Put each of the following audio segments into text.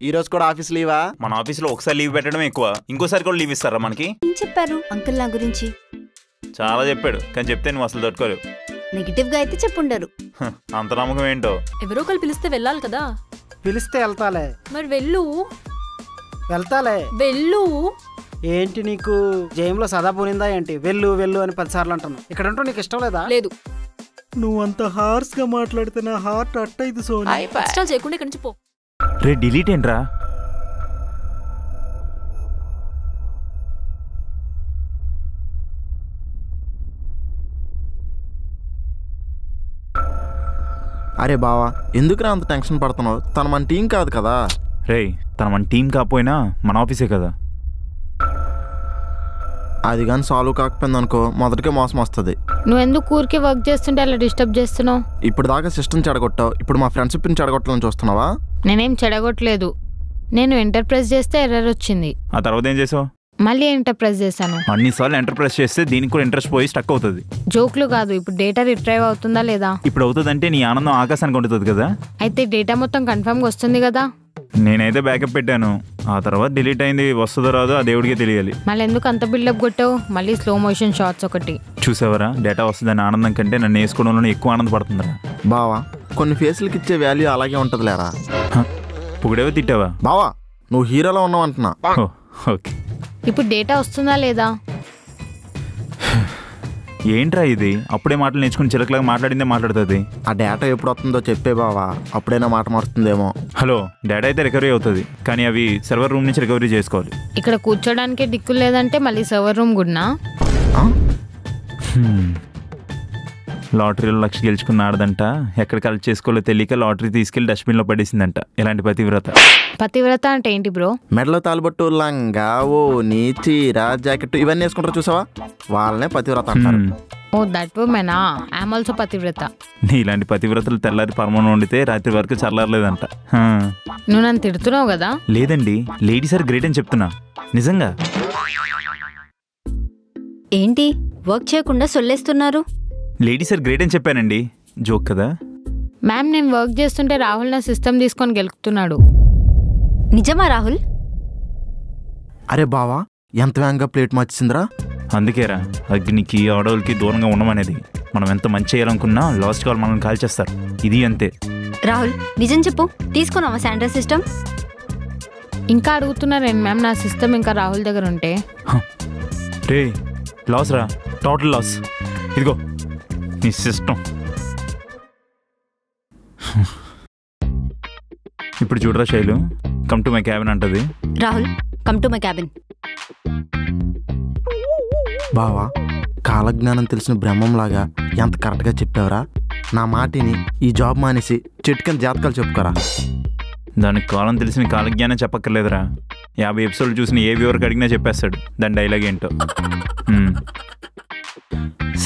ఈ రోజు కూడా ఆఫీస్ లీవా? మన ఆఫీస్లో ఒకసారి లీవ్ పెట్టడం ఎక్కువ, ఇంకోసారి కూడా లీవ్ ఇస్తారా మనకి? ఏం చెప్పారు అంకుల్ నా గురించి? చాలా చెప్పాడు, కానీ చెప్తే నువ్వు అసలు తట్టుకోలేవు. నెగిటివ్ గా అయితే చెప్పుండరు. అంత నమ్మకం ఏంటో. ఎవరో ఒకరు పిలిస్తే వెళ్ళాలి కదా. పిలిస్తే వెళ్తాలే. మరి వెళ్ళు. వెళ్తాలే. వెళ్ళు. ఏంటి నీకు జయంలో సదా పోనిందా ఏంటి? వెళ్ళు వెళ్ళు అని 10 సార్లు అంటున్నావు. ఇక్కడ అంటూ నీకు ఇష్టం లేదా? లేదు. నువ్వంత హార్స్ గా మాట్లాడితే నా హార్ట్ అట్టయిదు సోని. ఇష్టాలు చేయకుండా ఇక్కడి నుంచి పో. రే డిలీట్ ఏంట్రా? అరే బావా, ఎందుకురా అంత టెన్షన్ పడుతున్నావు? తన మన టీం కాదు కదా. రే తన మన టీం కాకపోయినా మన ఆఫీసే కదా. అది కానీ సాల్వ్ కాకపోయింది అనుకో, మొదటికే మోసం వస్తుంది. నువ్వెందుకు ఊరికే వర్క్ చేస్తుంటే అలా డిస్టర్బ్ చేస్తున్నావు? ఇప్పుడు దాకా సిస్టమ్ చెడగొట్టావు, ఇప్పుడు మా ఫ్రెండ్షిప్ని చెడగొట్టాలని చూస్తున్నావా? నేనేం చెడగొట్టలేదు. నేను ఎంటర్ ప్రెస్ చేస్తే ఎర్రర్ వచ్చింది. ఆ తర్వాత ఏం చేసావు? మళ్ళీ ఎంటర్ ప్రెస్ చేశాను. అన్నిసార్లు ఎంటర్ ప్రెస్ చేస్తే దీనికి కూడా ఇంట్రెస్ట్ పోయి స్టక్ అవుతుంది. జోక్లు కాదు, ఇప్పుడు డేటా రిట్రైవ్ అవుతుందా లేదా? ఇప్పుడు అవుతుందంటే నీ ఆనందం ఆకాశానికి ఉంటుంది కదా. అయితే డేటా మొత్తం కన్ఫర్మ్గా వస్తుంది కదా. నేనైతే బ్యాకప్ పెట్టాను, ఆ తర్వాత డిలీట్ అయింది. వస్తుందో రాదో ఆ దేవుడికే తెలియాలి. మళ్ళీ ఎందుకు అంత బిల్డప్ కొట్టావు? మళ్ళీ స్లో మోషన్ షార్ట్స్ ఒకటి చూసావరా? డేటా వస్తుందని ఆనందం కంటే నన్ను వేసుకోవడంలో ఎక్కువ ఆనందపడుతుందిరా. బావా, కొన్ని ఫేస్లకి ఇచ్చే వాల్యూ అలాగే ఉంటుంది లేరా. పొగిడేవో తిట్టావా? బావా, నువ్వు హీరోలో ఉన్నావు అంటున్నా. ఓకే, ఇప్పుడు డేటా వస్తుందా లేదా? ఏంట్రా ఇది? అప్పుడే మాటలు నేర్చుకుని చిలకలాగా మాట్లాడిందే మాట్లాడుతుంది. ఆ డేటా ఎప్పుడు వస్తుందో చెప్పే బావా, అప్పుడైనా మాట మారుతుందేమో. హలో, డేటా అయితే రికవరీ అవుతుంది, కానీ అవి సర్వర్ రూమ్ నుంచి రికవరీ చేసుకోవాలి. ఇక్కడ కూర్చోడానికి దిక్కు లేదంటే మళ్ళీ సర్వర్ రూమ్ గుడ్నా? లాటరీలో 1,00,000 గెలుచుకున్న ఆడదంట ఎక్కడ కలెక్ట్ చేసుకోవాలో తెలియక లాటరీ తీసుకెళ్లి డస్ట్బిన్లో పడేసిందంట. ఇలాంటి పతివ్రత. పతివ్రత అంటే ఏంటి బ్రో? మెడలో తాలుబట్టు, లంగా, ఓ నీ చీర, జాకెట్ ఇవన్నీ వేసుకుంటారు చూసావా, వాళ్ళనే పతివ్రత అంటారు. ఓ దట్ ఉమెనా? ఐఎమ్ ఆల్సో పతివ్రత. నీ ఇలాంటి పతివ్రతలు తెల్లారి పరమాణం వండితే రాత్రి వరకు చల్లారలేదంట. నువ్వు నన్ను తిడుతున్నావు కదా? లేదండి, లేడీస్ ఆర్ గ్రేట్ అని చెప్తున్నా, నిజంగా. ఏంటి వర్క్ చేయకుండా సొల్లేస్తున్నారు? లేడీస్ ఆర్ గ్రేట్ అని చెప్పానండి, జోక్ కదా. మ్యామ్, నేను వర్క్ చేస్తుంటే రాహుల్ నా సిస్టమ్ తీసుకొని గెలుపుతున్నాడు. నిజమా రాహుల్? అరే బావా, ఎంత వేగంగా ప్లేట్ మార్చిందిరా. అందుకేరా అగ్నికి ఆడవులకి దూరంగా ఉండమనేది. మనం ఎంత మంచి చేయాలనుకున్నా లాస్ట్ కాల్ మనల్ని కాల్ చేస్తారు. ఇది అంతే. రాహుల్ నిజం చెప్పు, తీసుకున్నావా శాండ్రా సిస్టమ్? ఇంకా అడుగుతున్నారేంటి మ్యామ్ నా సిస్టమ్ ఇంకా రాహుల్ దగ్గర ఉంటే? రే లాస్ రా, టోటల్ లాస్. ఇదిగో నీ సిస్టమ్. ఇప్పుడు చూడరా Shailu, come to my cabin అంటది. Rahul come to my cabin. బావా, కాలజ్ఞానం తెలిసిన బ్రహ్మంలాగా ఎంత కరెక్ట్గా చెప్పావురా. నా మాటిని ఈ జాబ్ మానేసి చెట్టుకని జాతకాలు చెప్పుకోరా. దానికి కాలం తెలిసిన కాలజ్ఞానం చెప్పక్కర్లేదురా. 50 ఎపిసోడ్లు చూసిన ఏ వ్యూవర్కి అడిగినా చెప్పేస్తాడు దాని డైలాగ్ ఏంటో.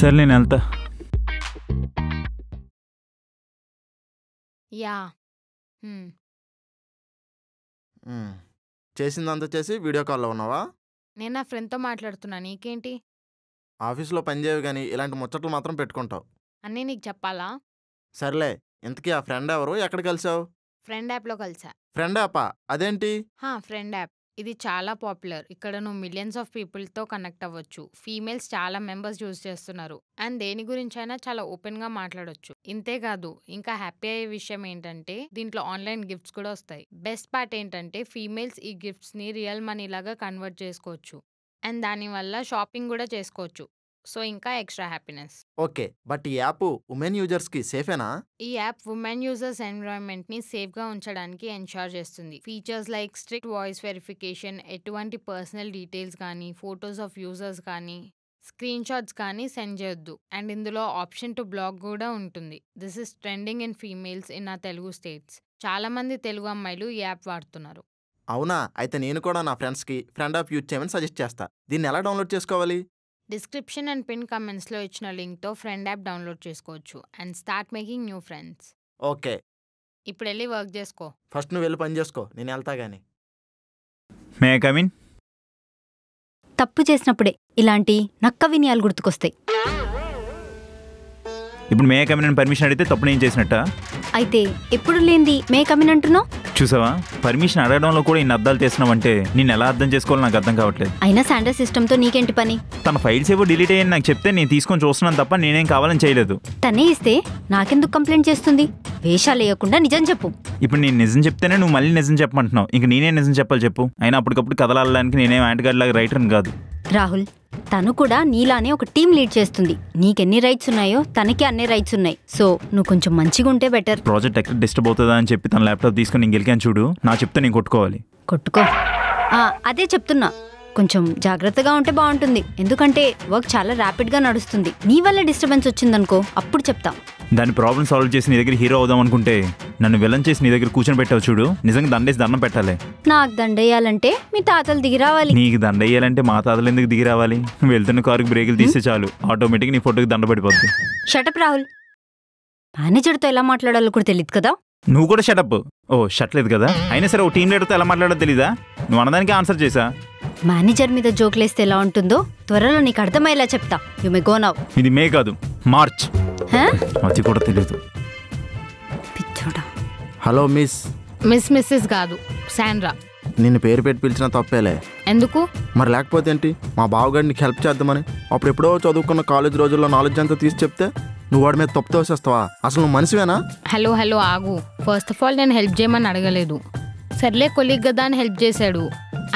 సరే నేను వెళ్తా. యా చేసిందంతా చేసి వీడియో కాల్లో ఉన్నావా? నేను నా ఫ్రెండ్తో మాట్లాడుతున్నా, నీకేంటి? ఆఫీస్లో పనిచేయవు కానీ ఇలాంటి ముచ్చట్లు మాత్రం పెట్టుకుంటావు. అన్నీ నీకు చెప్పాలా? సర్లే, ఇంతకీ ఆ ఫ్రెండ్ ఎవరు, ఎక్కడ కలిసావు? ఫ్రెండ్ యాప్లో కలిసా. ఫ్రెండ్ యాపా? అదేంటి? ఫ్రెండ్ యాప్ ఇది చాలా పాపులర్. ఇక్కడ నువ్వు మిలియన్స్ ఆఫ్ పీపుల్తో కనెక్ట్ అవ్వచ్చు. ఫీమేల్స్ చాలా మెంబర్స్ యూజ్ చేస్తున్నారు. అండ్ దేని గురించి అయినా చాలా ఓపెన్గా మాట్లాడొచ్చు. ఇంతేకాదు, ఇంకా హ్యాపీ అయ్యే విషయం ఏంటంటే దీంట్లో ఆన్లైన్ గిఫ్ట్స్ కూడా వస్తాయి. బెస్ట్ పార్ట్ ఏంటంటే ఫీమేల్స్ ఈ గిఫ్ట్స్ని రియల్ మనీ లాగా కన్వర్ట్ చేసుకోవచ్చు. అండ్ దానివల్ల షాపింగ్ కూడా చేసుకోవచ్చు. సో ఇంకా ఎక్స్ట్రా హ్యాపీనెస్. ఓకే, బట్ ఈ యాప్ ఉమెన్ యూజర్స్కి సేఫేనా? ఈ యాప్ ఉమెన్ యూజర్స్ ఎన్విరాన్మెంట్ని సేఫ్గా ఉంచడానికి ఎన్షూర్ చేస్తుంది. Features like strict voice verification, ఎటువంటి పర్సనల్ డీటెయిల్స్ కానీ, ఫొటోస్ ఆఫ్ యూజర్స్ కానీ, స్క్రీన్ షాట్స్ కానీ సెండ్ చేయొద్దు. అండ్ ఇందులో ఆప్షన్ టు బ్లాక్ కూడా ఉంటుంది. This is trending in females in ఆ తెలుగు స్టేట్స్. చాలా మంది తెలుగు అమ్మాయిలు ఈ యాప్ వాడుతున్నారు. అవునా? అయితే నేను కూడా నా ఫ్రెండ్స్కి ఫ్రెండ్ యాప్ యూజ్ చేయమని సజెస్ట్ చేస్తా. దీన్ని ఎలా డౌన్లోడ్ చేసుకోవాలి? డిస్క్రిప్షన్ అండ్ పిన్ కమెంట్స్లో ఇచ్చిన లింక్తో ఫ్రెండ్ యాప్ డౌన్లోడ్ చేసుకోవచ్చు and start making new friends. Okay, ఇప్పుడు వెళ్ళి వర్క్ చేసుకో. ఫస్ట్ నువ్వు వెళ్ళి పని చేసుకో, నేను వెళ్తా గానీ. May I come in? తప్పు చేసినప్పుడే ఇలాంటి నక్క వినయాలు గుర్తుకొస్తాయి. ఇప్పుడు మే ఐ కమ్ ఇన్ అని పర్మిషన్ అడిగితే తప్పు నేను చేసినట్ట? అయితే ఎప్పుడు లేనిది మే కమ్ ఇన్ అంటున్నావు? చూసావా, పర్మిషన్ అడగడంలో కూడా ఇన్ని అర్థాలు చేస్తున్నావంటే నేను ఎలా అర్థం చేసుకోవాలో నాకు అర్థం కావట్లేదు. అయినా శాండ్రా సిస్టమ్తో నీకేంటి పని? తన ఫైల్స్ ఏవో డిలీట్ అయ్యని నాకు చెప్తే నేను తీసుకొని చూస్తున్నాను తప్ప నేనేం కావాలని చేయలేదు. తనే ఇస్తే నాకెందుకు కంప్లైంట్ చేస్తుంది? వేషాలు వేయకుండా నిజం చెప్పు. ఇప్పుడు నేను నిజం చెప్తేనే నువ్వు మళ్ళీ నిజం చెప్పమంటున్నావు. ఇంక నేనే నిజం చెప్పాలి చెప్పు. అయినా అప్పటికప్పుడు కథలాడడానికి నేనేం యాంటీగాడ్ లాగా రైటర్ని కాదు. రాహుల్, తను కూడా నీలానే ఒక టీం లీడ్ చేస్తుంది. నీకెన్ని రైట్స్ ఉన్నాయో తనకి అన్ని రైట్స్ ఉన్నాయి. సో నువ్వు కొంచెం మంచిగా ఉంటే బెటర్. ప్రాజెక్ట్ ఎక్కడ డిస్టర్బ్ అవుతుందా అని చెప్పి తన ల్యాప్టాప్ తీసుకొని నేను గెలికాను చూడు. నా చెప్తే నేను కొట్టుకోవాలి. కొట్టుకో. అదే చెప్తున్నా, కొంచెం జాగ్రత్తగా ఉంటే బాగుంటుంది. ఎందుకంటే వర్క్ చాలా ర్యాపిడ్గా నడుస్తుంది. నీ వల్ల డిస్టర్బెన్స్ వచ్చిందనుకో, అప్పుడు చెప్తా. దాని ప్రాబ్లమ్ సాల్వ్ చేసి నీ దగ్గర హీరో అవుదాం అనుకుంటే నన్ను విలన్ చేసి నీ దగ్గర కూర్చొని పెట్టావు చూడు. నిజంగా దండేసి దండం పెట్టాలి. నాకు దండేయాలంటే మీ తాతలు దిగి రావాలి. నీకు దండేయాలంటే మా తాతలు ఎందుకు దిగి రావాలి? నువ్వు వెళ్తున్న కారుకి బ్రేకులు తీస్తే చాలు, ఆటోమేటిక్గా నీ ఫోటోకి దండ పడిపోద్ది. షటప్ రాహుల్. మేనేజర్తో ఎలా మాట్లాడాలో కూడా తెలియదు కదా? నువ్వు కూడా షటప్. ఓ షట్లేదు కదా. అయినా సరే ఓ టీం లీడర్తో ఎలా మాట్లాడాలో తెలీదా? నువ్వు అన్నదానికి ఆన్సర్ చేసా. మేనేజర్ మీద జోక్లేస్తే ఎలా ఉంటుందో త్వరలో నీకు అర్థమయ్యేలా చెప్తా. You may go now. ఇది మే కాదు, మార్చ్. అది కూడా తెలియదు. Hello miss. మిస్సెస్ కాదు, శాండ్రా. నిన్ను పేరు పెట్టి పిలిచిన తప్పేలే. ఎందుకు మరి లేకపోతే ఏంటి? మా బావగారు నీకు హెల్ప్ చేద్దామని అప్పుడు ఎప్పుడో చదువుకున్న కాలేజ్ రోజుల్లో నాలెడ్జ్ అంతా తీసి చెప్తే నువ్వు వాడి మీద తప్పు తోసేస్తావా? అసలు నువ్వు మనిషివేనా? హలో ఆగు. ఫస్ట్ ఆఫ్ ఆల్ నేను హెల్ప్ చేయమని అడగలేదు. సర్లే కొలీగ్ కదా అని హెల్ప్ చేశాడు.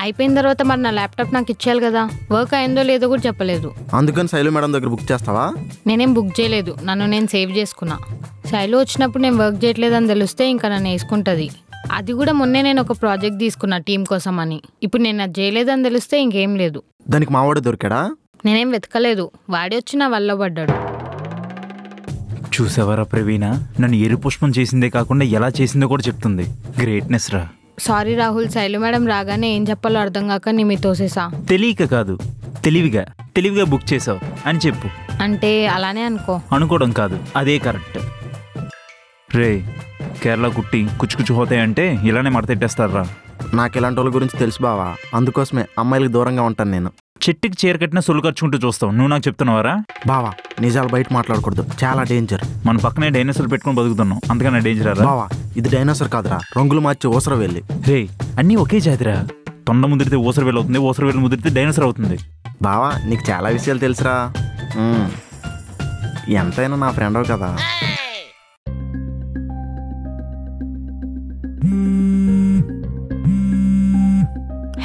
అయిపోయిన తర్వాత మరి నా ల్యాప్టాప్ నాకు ఇచ్చేయాలి కదా. వర్క్ అయిందో లేదో కూడా చెప్పలేదు. అందుకని శైలు మేడం దగ్గర బుక్ చేస్తావా? నేనేం బుక్ చేయలేదు, నన్ను నేను సేవ్ చేసుకున్నా. శైలు వచ్చినప్పుడు నేను వర్క్ చేయట్లేదని తెలిస్తే ఇంకా నన్ను వేసుకుంటుంది. అది కూడా మొన్నే నేను ఒక ప్రాజెక్ట్ తీసుకున్నా టీం కోసం అని. ఇప్పుడు నేను అది చేయలేదని తెలిస్తే ఇంకేం లేదు. దానికి మావాడే దొరికాడా? నేనేం వెతకలేదు, వాడి వచ్చి నా వల్ల పడ్డాడు. చూసావరా ప్రవీణ, నన్ను ఎరు పుష్పం చేసిందే కాకుండా ఎలా చేసిందో కూడా చెప్తుంది. గ్రేట్నెస్ రా. సారీ రాహుల్, శైలు మేడం రాగానే ఏం చెప్పాలో అర్థం కాక నీ మీ తోసేసా. తెలియక కాదు, తెలివిగా బుక్ చేసావు అని చెప్పు. అంటే అలానే అనుకోవడం కాదు, అదే కరెక్ట్. రే, కేరళ కుట్టి కుచ్చు పోతాయంటే ఇలానే మడతెట్టేస్తారా. నాకు ఇలాంటి వాళ్ళ గురించి తెలుసు బావా. అందుకోసమే అమ్మాయిలకు దూరంగా ఉంటాను నేను. చెట్టుకి చీర కట్టినా సొల్లు ఖర్చుకుంటూ చూస్తావు. నువ్వు నాకు చెప్తున్నావారా? బావా, నిజాలు బయట మాట్లాడకూడదు, చాలా డేంజర్. మన పక్కనే డైనోసార్ పెట్టుకుని బతుకుతున్నాం, అందుకన్నా డేంజర్ రా. బావా, ఇది డైనోసార్ కాదురా, రంగులు మార్చి ఊసర వెళ్ళి. రే, అన్నీ ఒకే జాతిరా. తొండ ముదిరితే ఊసర వెళ్ళి అవుతుంది, ఊసర వెళ్ళి ముదిరితే డైనోసార్ అవుతుంది. బావా, నీకు చాలా విషయాలు తెలుసురా. ఎంతైనా నా ఫ్రెండ్ కదా.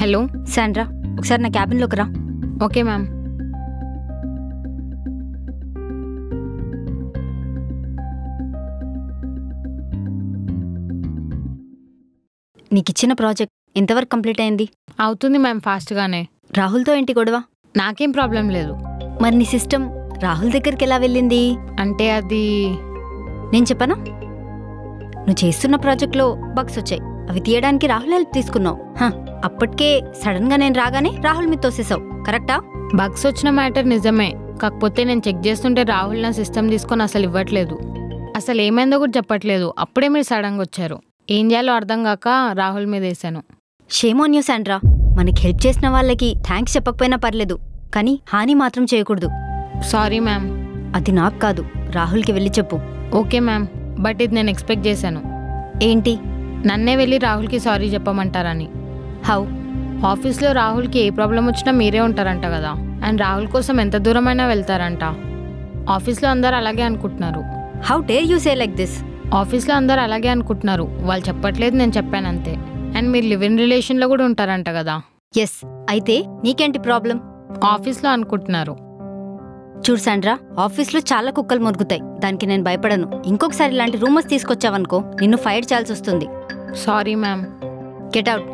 హలో శాండ్రా, ఒకసారి నా క్యాబిన్లోకి రా. Okay ma'am. నీకు ఇచ్చిన ప్రాజెక్ట్ ఎంతవరకు కంప్లీట్ అయింది? అవుతుంది మ్యామ్, ఫాస్ట్గానే. రాహుల్తో ఏంటి గొడవ? నాకేం ప్రాబ్లం లేదు. మరి నీ సిస్టమ్ రాహుల్ దగ్గరికి ఎలా వెళ్ళింది? అంటే అది నేను చెప్పనా? నువ్వు చేస్తున్న ప్రాజెక్ట్లో బగ్స్ వచ్చాయి, అవి తీయడానికి రాహుల్ హెల్ప్ తీసుకున్నావు. అప్పటికే సడన్ గా నేను రాగానే రాహుల్ మీద తోసేసావు, కరెక్టా? బగ్స్ వచ్చిన మ్యాటర్ నిజమే. కాకపోతే నేను చెక్ చేస్తుంటే రాహుల్ నా సిస్టమ్ తీసుకొని అసలు ఇవ్వట్లేదు. అసలు ఏమైందో కూడా చెప్పట్లేదు. అప్పుడే మీరు సడన్గా వచ్చారు. ఏం చేయాలో అర్థం కాక రాహుల్ మీద వేసాను. Shame on you Sandra. మనకి హెల్ప్ చేసిన వాళ్ళకి థ్యాంక్స్ చెప్పకపోయినా పర్లేదు, కానీ హాని మాత్రం చేయకూడదు. Sorry ma'am. అది నాకు కాదు, రాహుల్కి వెళ్ళి చెప్పు. ఓకే మ్యామ్, బట్ ఇది నేను ఎక్స్పెక్ట్ చేశాను. ఏంటి? నన్నే వెళ్ళి రాహుల్కి సారీ చెప్పమంటారని. హౌ? ఆఫీస్లో రాహుల్కి ఏ ప్రాబ్లం వచ్చినా మీరే ఉంటారంట కదా, అండ్ రాహుల్ కోసం ఎంత దూరమైనా వెళ్తారంట. ఆఫీస్లో అందరు అలాగే అనుకుంటున్నారు. How dare you say like this? ఆఫీస్లో అందరు అలాగే అనుకుంటున్నారు. వాళ్ళు చెప్పట్లేదు, నేను చెప్పాను అంతే. అండ్ మీరు లివ్ ఇన్ రిలేషన్లో కూడా ఉంటారంట కదా. ఎస్, అయితే నీకేంటి ప్రాబ్లం? ఆఫీస్లో అనుకుంటున్నారు. చూడు శాండ్రా, ఆఫీస్లో చాలా కుక్కలు మురుగుతాయి, దానికి నేను భయపడను. ఇంకొకసారి ఇలాంటి రూమర్స్ తీసుకొచ్చావనుకో నిన్ను ఫైర్ చేయాల్సి వస్తుంది. Sorry ma'am. Get out.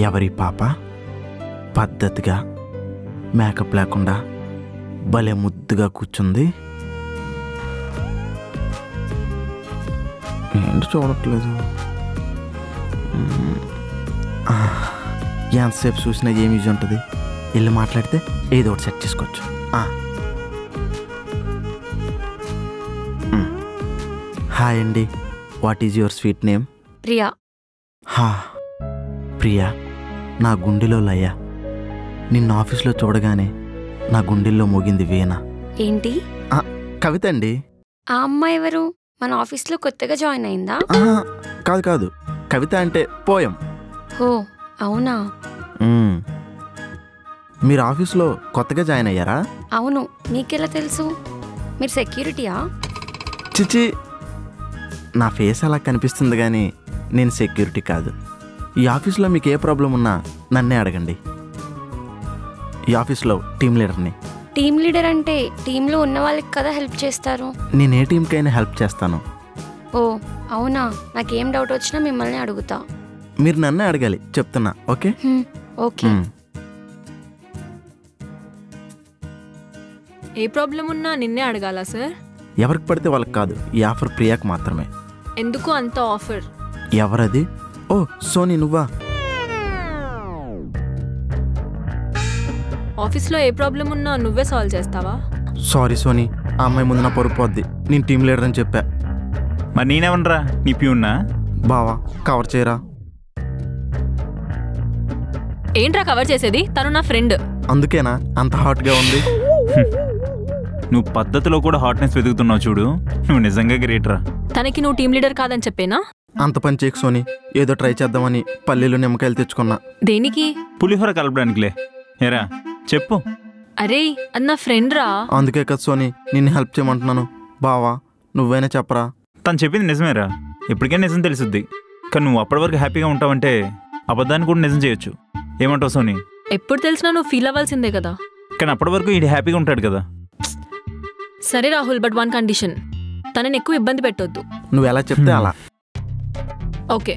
ఎవరి పాప పద్ధతిగా మేకప్ లేకుండా భలే ముద్దుగా కూర్చుంది. ఏంటి చూడట్లేదు? ఎంతసేపు చూసినా ఏమి యూజ్ ఉంటుంది? వెళ్ళి మాట్లాడితే ఏదో ఒకటి సెట్ చేసుకోవచ్చు. హాయ్ అండి, what is your sweet name? Priya. హా ప్రియా, నా గుండెలో లయ. నిన్ను ఆఫీస్లో చూడగానే నా గుండెల్లో మోగింది వీణ. ఏంటి? కవిత అండి. ఆ అమ్మాయి ఎవరు? మన ఆఫీస్లో కొత్తగా జాయిన్ అయిందా? కాదు కాదు, కవిత అంటే పోయం. ఓ అవునా. మీరు ఆఫీస్లో కొత్తగా జాయిన్ అయ్యారా? అవును, నీకెలా తెలుసు? మీరు సెక్యూరిటీయా? చిచి, నా ఫేస్ అలా కనిపిస్తుంది కానీ నేను సెక్యూరిటీ కాదు. ఈ ఆఫీస్లో మీకు ఏ ప్రాబ్లం ఉన్నా నన్నే అడగండి. ఈ ఆఫీస్లో టీమ్ లీడర్ని. టీమ్ లీడర్ అంటే టీంలో ఉన్న వాళ్ళకి కదా హెల్ప్ చేస్తారు. నేను ఏ టీంకైనా హెల్ప్ చేస్తాను. ఓ అవునా, నాకేం డౌట్ వచ్చినా మిమ్మల్ని అడుగుతా. మీరు నన్నే అడగాలి, చెప్తున్నా. Okay okay. ఏ ప్రాబ్లం ఉన్నా నిన్నే అడగాలా సార్? ఎవరికి పడితే వాళ్ళకి కాదు, ఈ ఆఫర్ ప్రియాకి మాత్రమే. ఎందుకు అంత ఆఫర్? ఎవరది? ఓ సోనీ, నువ్వా? ఆఫీస్లో ఏ ప్రాబ్లం ఉన్నా నువ్వే సాల్వ్ చేస్తావా? సారీ సోనీ, ఆ అమ్మాయి ముందు నా పొరుపోద్ది. నేను టీం లీడర్ అని చెప్పా. మరి నేనేమనరా, నీ ప్యూన్నా? బావా కవర్ చేయరా. ఏంట్రా కవర్ చేసేది? తను నా ఫ్రెండ్. అందుకేనా అంత హాట్గా ఉంది? నువ్వు పద్ధతిలో కూడా హాట్నెస్ వెతుకుతున్నావు చూడు, నువ్వు నిజంగా గ్రేట్రా. తనకి నువ్వు టీం లీడర్ కాదని చెప్పేనా? అంత పని చేయకు సోనీ, ఏదో ట్రై చేద్దామని పల్లీలు నిమ్మకాయలు తెచ్చుకున్నా. దేనికి? పులిహోర కలపడానికిలే. ఏరా చెప్పు. అరే అది నా ఫ్రెండ్ రా. అందుకే కదా సోనీ నిన్ను హెల్ప్ చేయమంటున్నాను. బావా నువ్వైనా చెప్పరా. తను చెప్పింది నిజమేరా, ఎప్పటికైనా నిజం తెలుసుద్ది. కానీ నువ్వు అప్పటి వరకు హ్యాపీగా ఉంటావంటే అబద్ధాన్ని కూడా నిజం చేయొచ్చు. ఏమంటావు సోనీ? ఎప్పుడు తెలిసినా నువ్వు ఫీల్ అవ్వాల్సిందే కదా. కానీ అప్పటి వరకు ఇది హ్యాపీగా ఉంటాడు కదా. సరే రాహుల్, బట్ వన్ కండిషన్, తనని ఎక్కువ ఇబ్బంది పెట్టొద్దు. నువ్వు ఎలా చెప్తే అలా. ఓకే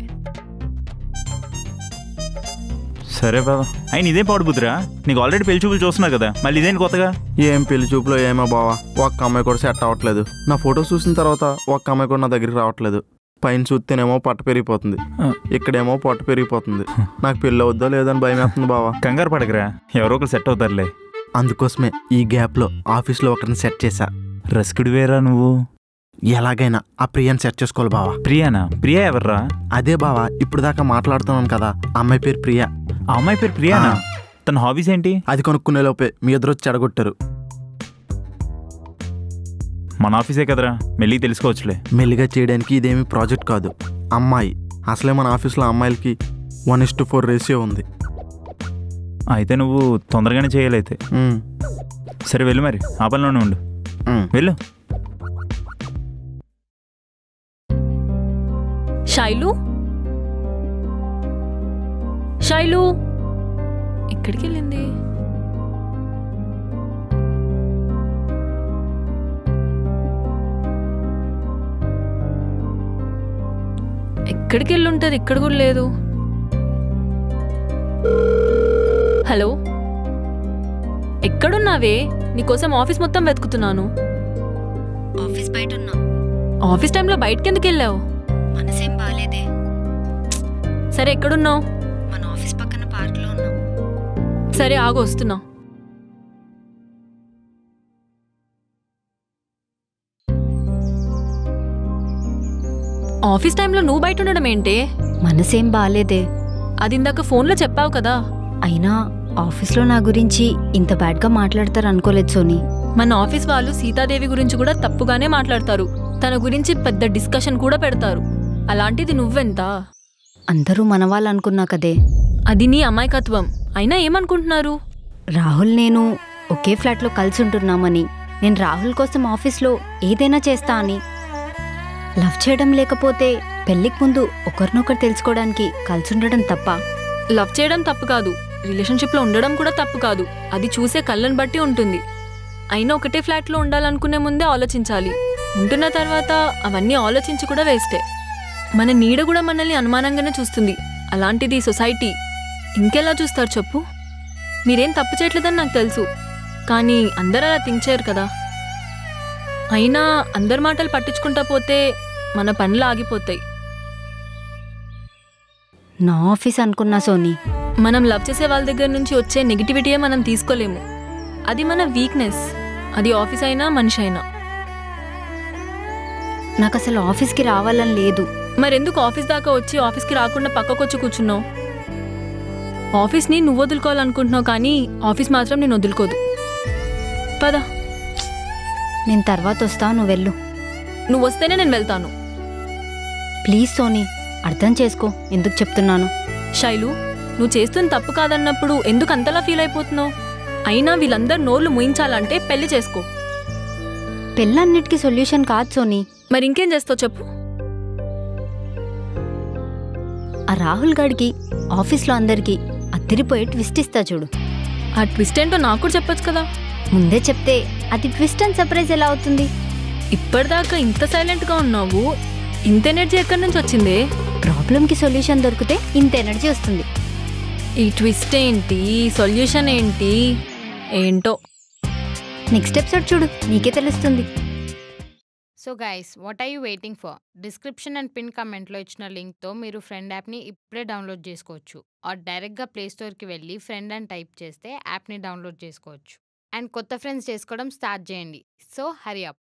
సరే బాబా. అయిన ఇదే పాడుబుద్ధిరా, నీకు ఆల్రెడీ పెళ్లి చూపులు చూస్తున్నా కదా, మళ్ళీ ఇదేంటి కొత్తగా? ఏం పెళ్లి చూపులో ఏమో బావా, ఒక్క అమ్మాయి కూడా సెట్ అవ్వట్లేదు. నా ఫోటో చూసిన తర్వాత ఒక్క అమ్మాయి కూడా నా దగ్గరికి రావట్లేదు. పైన చూస్తేనేమో పట్ట పెరిగిపోతుంది, ఇక్కడేమో పొట్ట పెరిగిపోతుంది. నాకు పెళ్ళి అవుద్దో లేదని భయం వేస్తుంది బావా. కంగారు పడకరా, ఎవరో ఒకరు సెట్ అవుతారులే. అందుకోసమే ఈ గ్యాప్లో ఆఫీస్లో ఒకరిని సెట్ చేశా. రసికుడు వేరా నువ్వు? ఎలాగైనా ఆ ప్రియాని సెట్ చేసుకోవాలి బావా. ప్రియానా? ప్రియా ఎవర్రా? అదే బావా, ఇప్పుడు దాకా మాట్లాడుతున్నాను కదా, అమ్మాయి పేరు ప్రియా. ఆ అమ్మాయి పేరు ప్రియానా? తన హాబీస్ ఏంటి? అది కొనుక్కునే లోపే మీ ఎదురు చెడగొట్టారు. మన ఆఫీసే కదరా, మెల్లిగా తెలుసుకోవచ్చులే. మెల్లిగా చేయడానికి ఇదేమీ ప్రాజెక్ట్ కాదు, అమ్మాయి. అసలే మన ఆఫీస్లో అమ్మాయిలకి 1:4 రేషియో ఉంది. అయితే నువ్వు తొందరగానే చేయాలైతే. సరే వెళ్ళు, మరి ఆ పనిలోనే ఉండు. వెళ్ళు. శైలు, శైలు ఎక్కడికి వెళ్ళింది? ఎక్కడికి వెళ్ళి ఉంటుంది? ఇక్కడ కూడా లేదు. హలో, ఎక్కడున్నావే? నీకోసం ఆఫీస్ మొత్తం వెతుకుతున్నాను. ఆఫీస్ బయట ఉన్నా. ఆఫీస్ టైంలో బయటకి ఎందుకు వెళ్ళావు? మనసేం బాలేదే. సరే ఎక్కడున్నావు? మన ఆఫీస్ పక్కన పార్క్లో ఉన్నా. సరే ఆగు, వస్తున్నా. ఆఫీస్ టైంలో నువ్వు బయట ఉండడం ఏంటి? మనసేం బాలేదే. అది ఇందాక ఫోన్లో చెప్పావు కదా. అయినా ఆఫీస్లో నా గురించి ఇంత బ్యాడ్గా మాట్లాడతారు అనుకోలేదు సోనీ. మన ఆఫీస్ వాళ్ళు సీతాదేవి గురించి కూడా తప్పుగానే మాట్లాడతారు. తన గురించి పెద్ద డిస్కషన్ కూడా పెడతారు. అలాంటిది నువ్వెంత? అందరూ మన వాళ్ళు అనుకున్నా కదే. అది నీ అమాయకత్వం. అయినా ఏమనుకుంటున్నారు? రాహుల్ నేను ఒకే ఫ్లాట్లో కలిసి ఉంటున్నామని, నేను రాహుల్ కోసం ఆఫీస్లో ఏదైనా చేస్తా అని. లవ్ చేయడం లేకపోతే పెళ్ళికి ముందు ఒకరినొకరు తెలుసుకోవడానికి కలిసి ఉండడం తప్ప? లవ్ చేయడం తప్పు కాదు, రిలేషన్షిప్లో ఉండడం కూడా తప్పు కాదు. అది చూసే కళ్ళని బట్టి ఉంటుంది. అయినా ఒకటే ఫ్లాట్లో ఉండాలనుకునే ముందే ఆలోచించాలి. ఉంటున్న తర్వాత అవన్నీ ఆలోచించి కూడా వేస్టే. మన నీడ కూడా మనల్ని అనుమానంగానే చూస్తుంది. అలాంటిది సొసైటీ ఇంకెలా చూస్తారు చెప్పు? మీరేం తప్పు చేయట్లేదని నాకు తెలుసు, కానీ అందరూ అలా థింక్ చేయరు కదా. అయినా అందరి మాటలు పట్టించుకుంటా పోతే మన పనులు ఆగిపోతాయి. నా ఆఫీస్ అనుకున్నా సోనీ. మనం లవ్ చేసే వాళ్ళ దగ్గర నుంచి వచ్చే నెగిటివిటీయే మనం తీసుకోలేము. అది మన వీక్నెస్. అది ఆఫీస్ అయినా మనిషి అయినా. నాకు అసలు ఆఫీస్కి రావాలని లేదు. మరెందుకు ఆఫీస్ దాకా వచ్చి ఆఫీస్కి రాకుండా పక్కకొచ్చి కూర్చున్నావు? ఆఫీస్ని నువ్వు వదులుకోవాలనుకుంటున్నావు, కానీ ఆఫీస్ మాత్రం నేను వదులుకోదు. పద. నేను తర్వాత వస్తా, నువ్వు వెళ్ళు. నువ్వు వస్తేనే నేను వెళ్తాను. ప్లీజ్ సోనీ, అర్థం చేసుకో ఎందుకు చెప్తున్నాను. శైలు, నువ్వు చేస్తున్న తప్పు కాదన్నప్పుడు ఎందుకు అంతలా ఫీల్ అయిపోతున్నావు? అయినా వీళ్ళందరూ నోర్లు ముయించాలంటే పెళ్లి చేసుకో. పెళ్ళన్నిటికీ సొల్యూషన్ కాదు సోనీ. మరి ఇంకేం చేస్తావు చెప్పు? ఆ రాహుల్ గాడికి ఆఫీస్లో అందరికీ అత్తిరిపోయి ట్విస్ట్ ఇస్తా చూడు. ఆ ట్విస్ట్ ఏంటో నాకు కూడా చెప్పొచ్చు కదా. ముందే చెప్తే అది ట్విస్ట్ అండ్ సర్ప్రైజ్ ఎలా అవుతుంది? ఇప్పటిదాకా ఇంత సైలెంట్గా ఉన్నావు, ఇంత ఎనర్జీ ఎక్కడి నుంచి వచ్చిందే? ప్రాబ్లంకి సొల్యూషన్ దొరికితే ఇంత ఎనర్జీ వస్తుంది. ఈ ట్విస్ట్ ఏంటి, సొల్యూషన్ ఏంటి, ఏంటో. నెక్స్ట్ ఎపిసోడ్ చూడు, నీకే తెలుస్తుంది. So guys, what are you waiting for? Description and pin కమెంట్లో ఇచ్చిన లింక్తో మీరు ఫ్రెండ్ యాప్ని ఇప్పుడే డౌన్లోడ్ చేసుకోవచ్చు. ఆర్ డైరెక్ట్గా ప్లే స్టోర్కి వెళ్ళి ఫ్రెండ్ అని టైప్ చేస్తే యాప్ని డౌన్లోడ్ చేసుకోవచ్చు. అండ్ కొత్త ఫ్రెండ్స్ చేసుకోవడం స్టార్ట్ చేయండి. So Hari up.